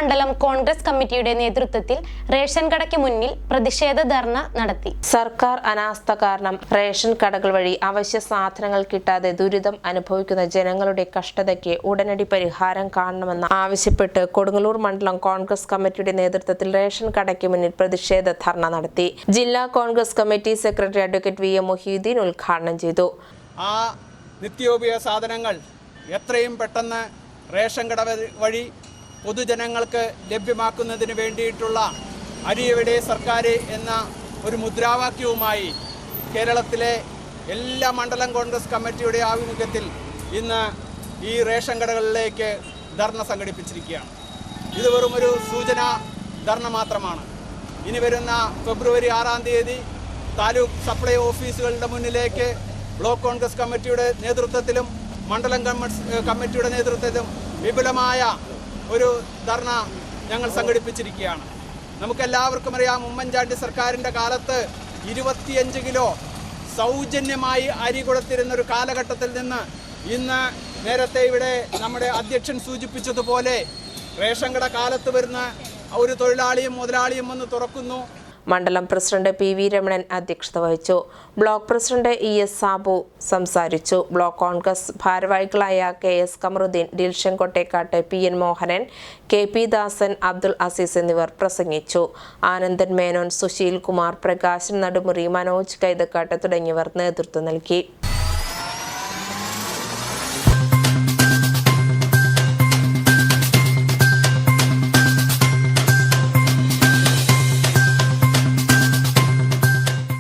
മണ്ഡലം കോൺഗ്രസ് കമ്മിറ്റിയുടെ നേതൃത്വത്തിൽ റേഷൻ കടയ്ക്ക് മുന്നിൽ പ്രതിഷേധ ധർണ നടത്തി. സർക്കാർ അനാസ്ഥ കാരണം റേഷൻ കടകൾ വഴി അവശ്യ സാധനങ്ങൾ കിട്ടാതെ ദുരിതം അനുഭവിക്കുന്ന ജനങ്ങളുടെ കഷ്ടതയ്ക്ക് ഉടനടി പരിഹാരം കാണണമെന്ന് ആവശ്യപ്പെട്ട് കൊടുങ്ങല്ലൂർ മണ്ഡലം കോൺഗ്രസ് കമ്മിറ്റിയുടെ നേതൃത്വത്തിൽ റേഷൻ കടയ്ക്ക് മുന്നിൽ പ്രതിഷേധ ധർണ നടത്തി. ജില്ലാ Congress committee secretary advocate V M Muhiyuddin ഉദ്ഘാടനം ചെയ്തു. ആ നിത്യോപയോഗ സാധനങ്ങൾ എത്രയും പെട്ടെന്ന് റേഷൻ കട വഴി പൊതുജനങ്ങൾക്ക് ലഭ്യമാക്കുന്നതിന് വേണ്ടിയിട്ടുള്ള അരിയെവിടെ സർക്കാർ എന്ന ഒരു മുദ്രാവാക്യവുമായി കേരളത്തിലെ എല്ലാ മണ്ഡലം കോൺഗ്രസ് കമ്മിറ്റിയുടെ ആഭിമുഖ്യത്തിൽ ഇന്ന് ഈ റേഷൻ കടകളിലേക്ക് ധർണ സംഘടിപ്പിച്ചിരിക്കുകയാണ്. ഇത് വെറും ഒരു സൂചനാ ധർണ മാത്രമാണ്. ഇനി വരുന്ന ഫെബ്രുവരി 6-ാം തീയതി താലൂക്ക് സപ്ലൈ ഓഫീസുകളുടെ മുന്നിലേക്ക് ബ്ലോക്ക് കോൺഗ്രസ് കമ്മിറ്റിയുടെ നേതൃത്വത്തിലും മണ്ഡലം കമ്മിറ്റിയുടെ നേതൃത്വത്തിലും വിപുലമായ ഒരു ധർണ ഞങ്ങൾ സംഘടിപ്പിച്ചിരിക്കുകയാണ്. നമുക്കെല്ലാവർക്കും അറിയാം, ഉമ്മൻചാണ്ടി സർക്കാരിൻ്റെ കാലത്ത് 25 കിലോ സൗജന്യമായി അരി കൊടുത്തിരുന്നൊരു കാലഘട്ടത്തിൽ നിന്ന് ഇന്ന് നേരത്തെ ഇവിടെ നമ്മുടെ അധ്യക്ഷൻ സൂചിപ്പിച്ചതുപോലെ റേഷൻ കട കാലത്ത് വരുന്ന ഒരു തൊഴിലാളിയും മുതലാളിയും ഒന്ന് തുറക്കുന്നു. മണ്ഡലം പ്രസിഡന്റ് പി വി രമണൻ അധ്യക്ഷത വഹിച്ചു. Block president E S Sabu സംസാരിച്ചു. ബ്ലോക്ക് കോൺഗ്രസ് ഭാരവാഹികളായ K S Kamaruddin, Dilshan Kottekkat, P N Mohanan, K P Dasan, Abdul Aziz എന്നിവർ പ്രസംഗിച്ചു. ആനന്ദൻ മേനോൻ, സുശീൽ കുമാർ, പ്രകാശൻ നടുമുറി, മനോജ് കൈതക്കാട്ട് തുടങ്ങിയവർ നേതൃത്വം നൽകി.